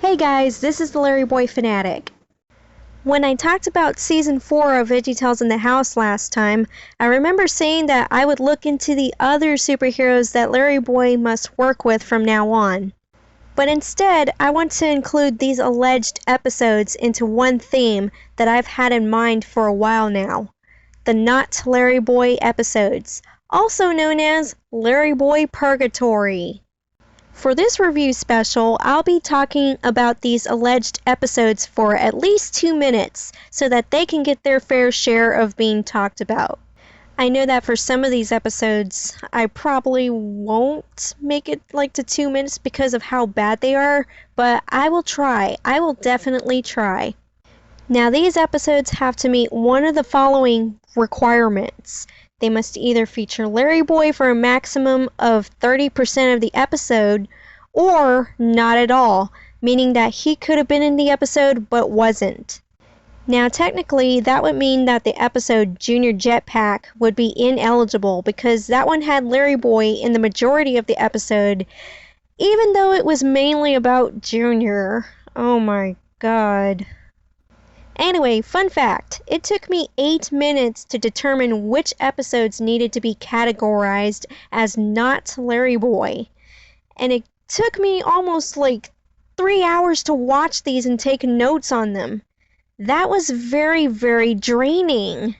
Hey guys, this is the LarryBoy Fanatic. When I talked about Season 4 of Veggietales in the House last time, I remember saying that I would look into the other superheroes that LarryBoy must work with from now on. But instead, I want to include these alleged episodes into one theme that I've had in mind for a while now. The Not-LarryBoy episodes, also known as LarryBoy Purgatory. For this review special, I'll be talking about these alleged episodes for at least 2 minutes so that they can get their fair share of being talked about. I know that for some of these episodes, I probably won't make it to 2 minutes because of how bad they are, but I will try. I will definitely try. Now, these episodes have to meet one of the following requirements. They must either feature LarryBoy for a maximum of 30% of the episode, or not at all, meaning that he could have been in the episode but wasn't. Now technically, that would mean that the episode Junior Jetpack would be ineligible because that one had LarryBoy in the majority of the episode, even though it was mainly about Junior. Oh my god. Anyway, fun fact, it took me 8 minutes to determine which episodes needed to be categorized as not LarryBoy. And it took me almost 3 hours to watch these and take notes on them. That was very, very draining.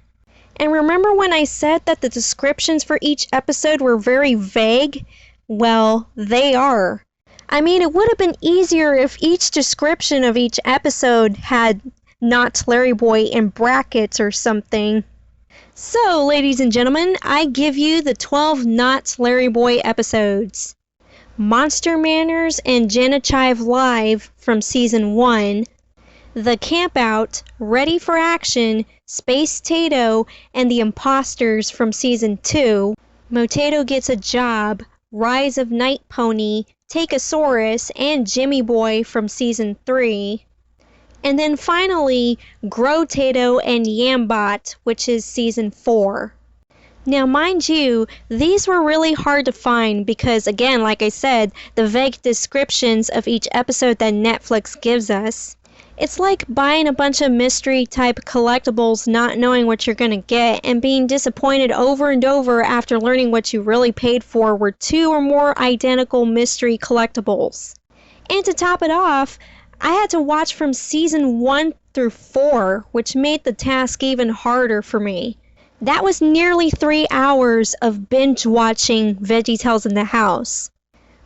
And remember when I said that the descriptions for each episode were very vague? Well, they are. I mean, it would have been easier if each description of each episode had Not LarryBoy in brackets or something. So, ladies and gentlemen, I give you the 12 Not LarryBoy episodes. Monster Manners and Genichive Live from Season 1. The Campout, Ready for Action, Space Tato, and the Imposters from Season 2. Motato Gets a Job, Rise of Night Pony, Takeosaurus, and Jimmy Boy from Season 3. And then finally, Grow Tato and Yambot, which is Season 4. Now mind you, these were really hard to find because, again, like I said, the vague descriptions of each episode that Netflix gives us. It's like buying a bunch of mystery type collectibles not knowing what you're gonna get and being disappointed over and over after learning what you really paid for were 2 or more identical mystery collectibles. And to top it off, I had to watch from Season 1 through 4, which made the task even harder for me. That was nearly 3 hours of binge watching Veggietales in the House.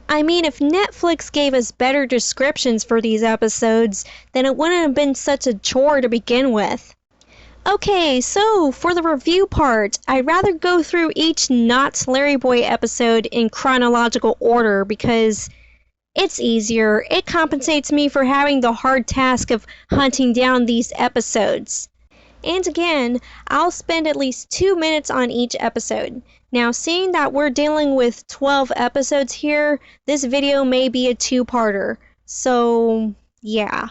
I mean, if Netflix gave us better descriptions for these episodes, then it wouldn't have been such a chore to begin with. Okay, so for the review part, I'd rather go through each Not LarryBoy episode in chronological order because it's easier. It compensates me for having the hard task of hunting down these episodes. And again, I'll spend at least 2 minutes on each episode. Now, seeing that we're dealing with 12 episodes here, this video may be a 2-parter. So, yeah.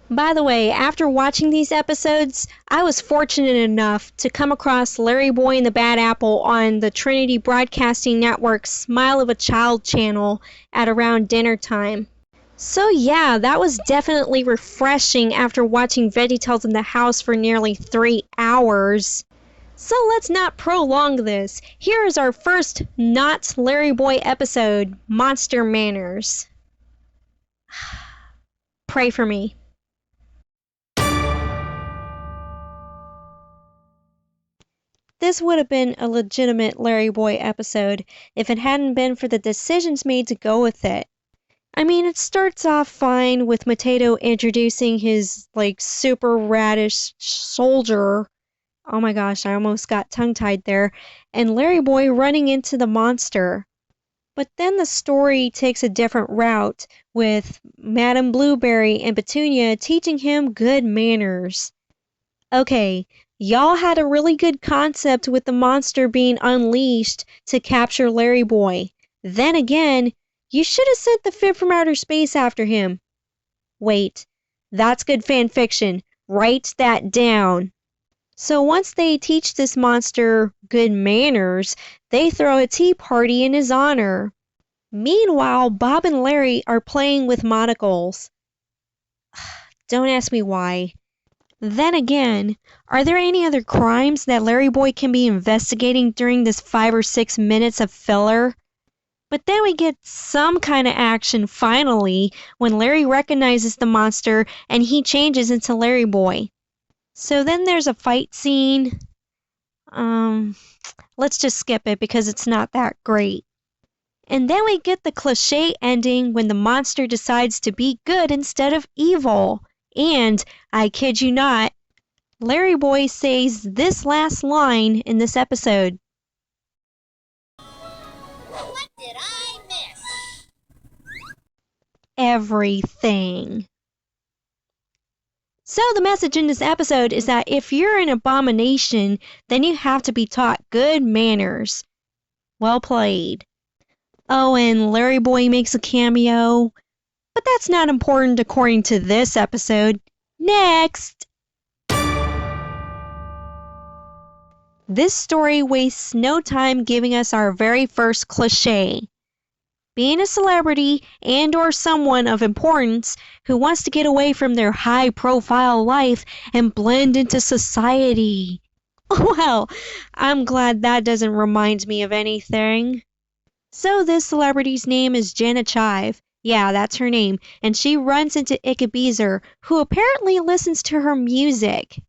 By the way, after watching these episodes, I was fortunate enough to come across LarryBoy and the Bad Apple on the Trinity Broadcasting Network's Smile of a Child channel at around dinner time. So yeah, that was definitely refreshing after watching Veggietales in the House for nearly 3 hours. So let's not prolong this. Here is our first Not LarryBoy episode, Monster Manners. Pray for me. This would have been a legitimate LarryBoy episode if it hadn't been for the decisions made to go with it. I mean, it starts off fine with Motato introducing his, super radish soldier. Oh my gosh, I almost got tongue-tied there. And LarryBoy running into the monster. But then the story takes a different route with Madame Blueberry and Petunia teaching him good manners. Okay, y'all had a really good concept with the monster being unleashed to capture LarryBoy. Then again, you should have sent the Fib from outer space after him. Wait, that's good fan fiction. Write that down. So once they teach this monster good manners, they throw a tea party in his honor. Meanwhile, Bob and Larry are playing with monocles. Don't ask me why. Then again, are there any other crimes that LarryBoy can be investigating during this 5 or 6 minutes of filler? But then we get some kind of action finally when Larry recognizes the monster and he changes into LarryBoy. So then there's a fight scene. Let's just skip it because it's not that great. And then we get the cliche ending when the monster decides to be good instead of evil. And, I kid you not, LarryBoy says this last line in this episode. What did I miss? Everything. So the message in this episode is that if you're an abomination, then you have to be taught good manners. Well played. Oh, and LarryBoy makes a cameo. But that's not important according to this episode. Next! This story wastes no time giving us our very first cliche. Being a celebrity and or someone of importance who wants to get away from their high-profile life and blend into society. Well, I'm glad that doesn't remind me of anything. So this celebrity's name is Jenna Chive. Yeah, that's her name. And she runs into Ickabeezer, who apparently listens to her music.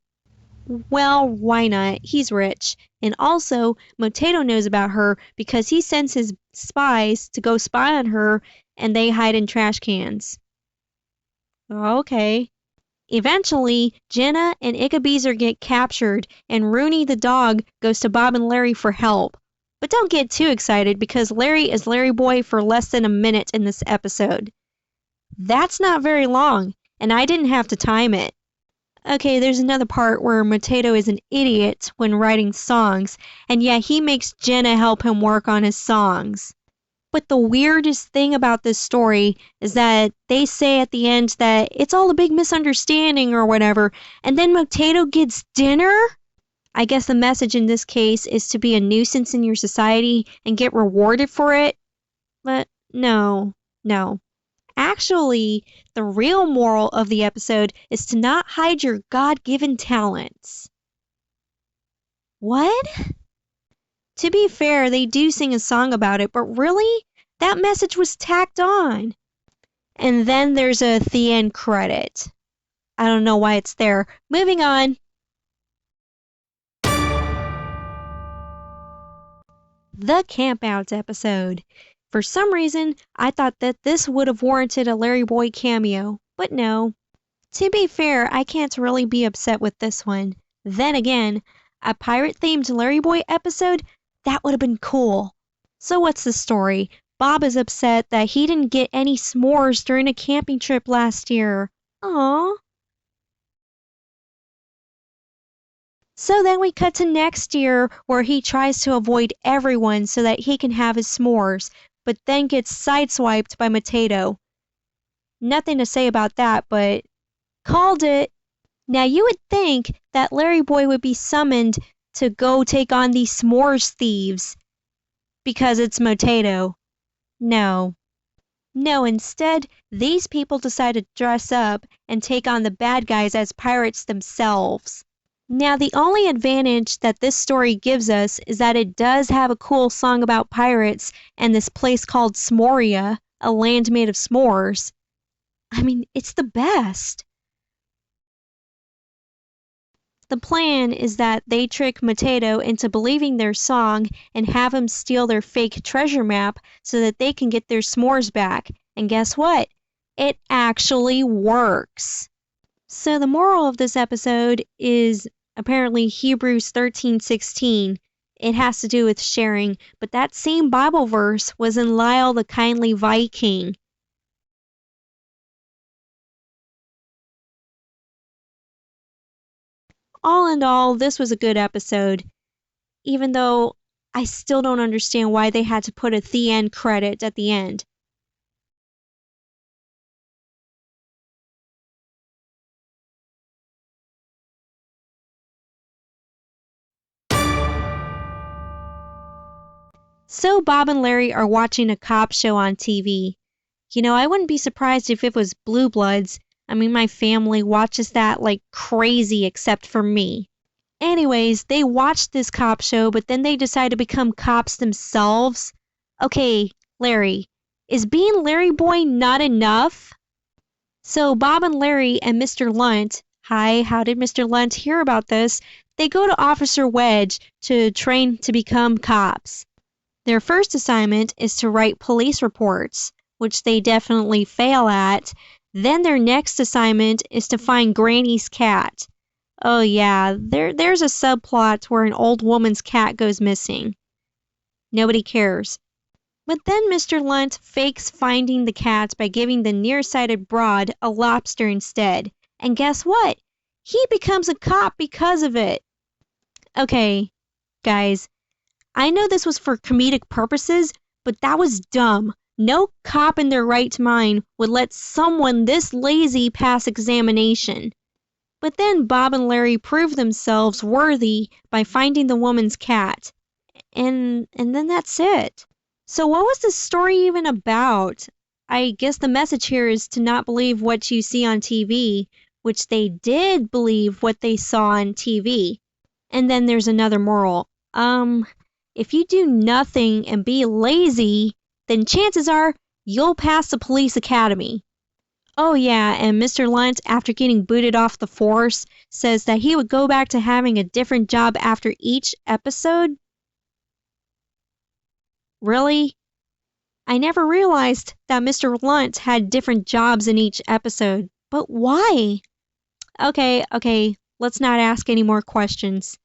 Well, why not? He's rich. And also, Motato knows about her because he sends his spies to go spy on her and they hide in trash cans. Okay. Eventually, Jenna and Ickabeezer get captured and Rooney the dog goes to Bob and Larry for help. But don't get too excited because Larry is LarryBoy for less than a minute in this episode. That's not very long, and I didn't have to time it. Okay, there's another part where Motato is an idiot when writing songs, and yeah, he makes Jenna help him work on his songs. But the weirdest thing about this story is that they say at the end that it's all a big misunderstanding or whatever, and then Motato gets dinner? I guess the message in this case is to be a nuisance in your society and get rewarded for it. But no. Actually, the real moral of the episode is to not hide your God-given talents. What? To be fair, they do sing a song about it, but really? That message was tacked on. And then there's a the end credit. I don't know why it's there. Moving on. The Campouts episode. For some reason, I thought that this would have warranted a LarryBoy cameo, but no. To be fair, I can't really be upset with this one. Then again, a pirate-themed LarryBoy episode? That would have been cool. So what's the story? Bob is upset that he didn't get any s'mores during a camping trip last year. Aww. So then we cut to next year where he tries to avoid everyone so that he can have his s'mores, but then gets sideswiped by Motato. Nothing to say about that, but called it. Now you would think that LarryBoy would be summoned to go take on these s'mores thieves because it's Motato. No, instead, these people decide to dress up and take on the bad guys as pirates themselves. Now, the only advantage that this story gives us is that it does have a cool song about pirates and this place called S'moria, a land made of s'mores. I mean, it's the best. The plan is that they trick Motato into believing their song and have him steal their fake treasure map so that they can get their s'mores back. And guess what? It actually works. So the moral of this episode is apparently Hebrews 13:16. It has to do with sharing, but that same Bible verse was in Lyle the Kindly Viking. All in all, this was a good episode, even though I still don't understand why they had to put a the end credit at the end. So Bob and Larry are watching a cop show on TV. You know, I wouldn't be surprised if it was Blue Bloods, I mean, my family watches that like crazy except for me. Anyways, they watched this cop show, but then they decide to become cops themselves. Okay, Larry, is being Larry Boy not enough? So Bob and Larry and Mr. Lunt, hi, how did Mr. Lunt hear about this? They go to Officer Wedge to train to become cops. Their first assignment is to write police reports, which they definitely fail at. Then their next assignment is to find Granny's cat. Oh yeah, there's a subplot where an old woman's cat goes missing. Nobody cares. But then Mr. Lunt fakes finding the cat by giving the nearsighted broad a lobster instead. And guess what? He becomes a cop because of it. Okay, guys, I know this was for comedic purposes, but that was dumb. No cop in their right mind would let someone this lazy pass examination. But then Bob and Larry prove themselves worthy by finding the woman's cat. And then that's it. So what was this story even about? I guess the message here is to not believe what you see on TV, which they did believe what they saw on TV. And then there's another moral. If you do nothing and be lazy, then chances are you'll pass the police academy. Oh yeah, and Mr. Lunt, after getting booted off the force, says that he would go back to having a different job after each episode. Really? I never realized that Mr. Lunt had different jobs in each episode. But why? Okay, let's not ask any more questions.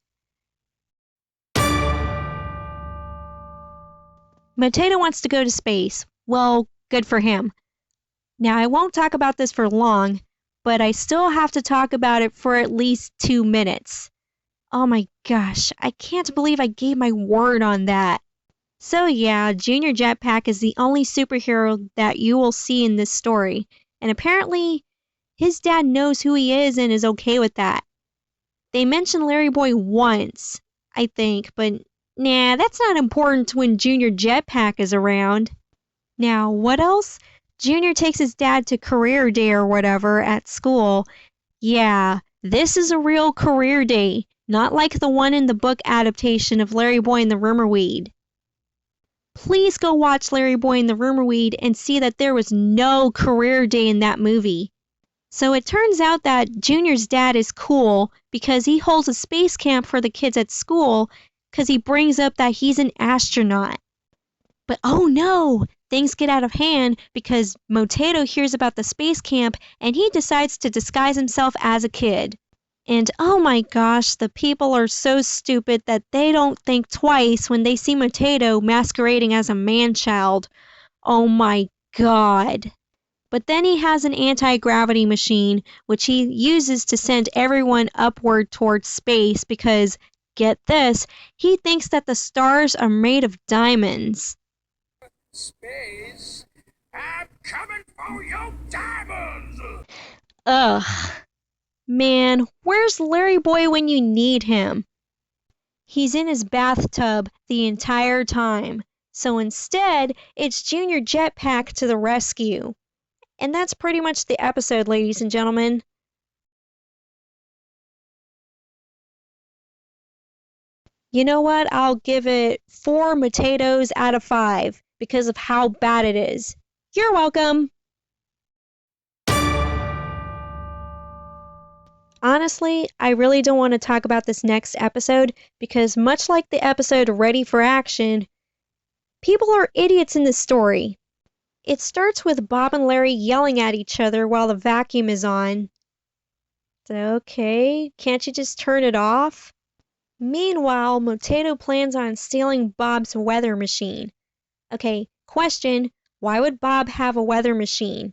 Potato wants to go to space. Well, good for him. Now, I won't talk about this for long, but I still have to talk about it for at least 2 minutes. Oh my gosh, I can't believe I gave my word on that. So yeah, Junior Jetpack is the only superhero that you will see in this story, and apparently his dad knows who he is and is okay with that. They mention Larry Boy once, I think, but nah, that's not important when Junior Jetpack is around. Now, what else? Junior takes his dad to career day or whatever at school. Yeah, this is a real career day, not like the one in the book adaptation of Larry Boy and the Rumorweed. Please go watch Larry Boy and the Rumorweed and see that there was no career day in that movie. So it turns out that Junior's dad is cool because he holds a space camp for the kids at school because he brings up that he's an astronaut. But oh no, things get out of hand because Motato hears about the space camp and he decides to disguise himself as a kid. And oh my gosh, the people are so stupid that they don't think twice when they see Motato masquerading as a man-child. Oh my god. But then he has an anti-gravity machine, which he uses to send everyone upward towards space because, get this, he thinks that the stars are made of diamonds. Space, I'm coming for your diamonds! Ugh. Man, where's Larry Boy when you need him? He's in his bathtub the entire time. So instead, it's Junior Jetpack to the rescue. And that's pretty much the episode, ladies and gentlemen. You know what? I'll give it 4 potatoes out of 5 because of how bad it is. You're welcome. Honestly, I really don't want to talk about this next episode because much like the episode Ready for Action, people are idiots in this story. It starts with Bob and Larry yelling at each other while the vacuum is on. Okay, can't you just turn it off? Meanwhile, Motato plans on stealing Bob's weather machine. Okay, question, why would Bob have a weather machine?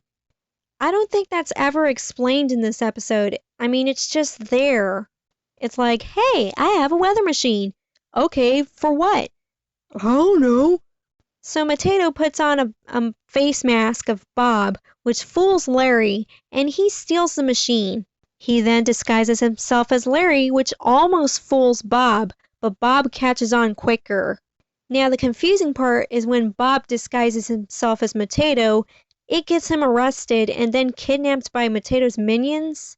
I don't think that's ever explained in this episode. I mean, it's just there. It's like, hey, I have a weather machine. Okay, for what? I don't know. So Motato puts on a face mask of Bob, which fools Larry, and he steals the machine. He then disguises himself as Larry, which almost fools Bob, but Bob catches on quicker. Now, the confusing part is when Bob disguises himself as Motato, it gets him arrested and then kidnapped by Matato's minions.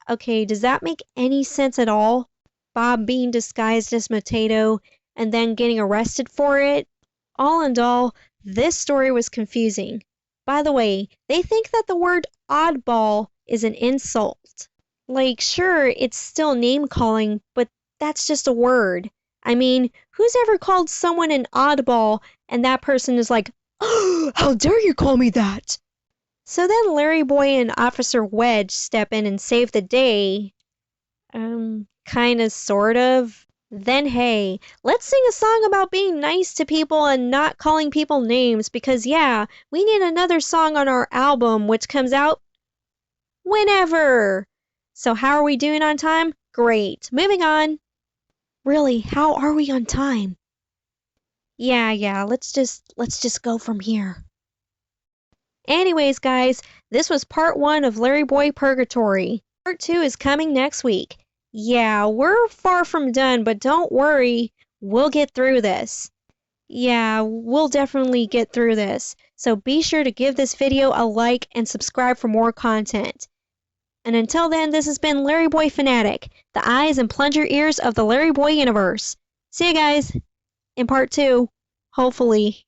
Okay, does that make any sense at all? Bob being disguised as Matato and then getting arrested for it? All in all, this story was confusing. By the way, they think that the word oddball is an insult. Like, sure, it's still name-calling, but that's just a word. I mean, who's ever called someone an oddball and that person is like, "Oh, how dare you call me that?" So then LarryBoy and Officer Wedge step in and save the day. Kinda, sort of. Then hey, let's sing a song about being nice to people and not calling people names because yeah, we need another song on our album which comes out whenever. So how are we doing on time? Great. Moving on. Really, how are we on time? Yeah, let's just go from here. Anyways, guys, this was part 1 of LarryBoy Purgatory. Part 2 is coming next week. Yeah, we're far from done, but don't worry, we'll get through this. Yeah, we'll definitely get through this. So be sure to give this video a like and subscribe for more content. And until then, this has been LarryBoy Fanatic, the eyes and plunger ears of the LarryBoy universe. See you guys in part 2, hopefully.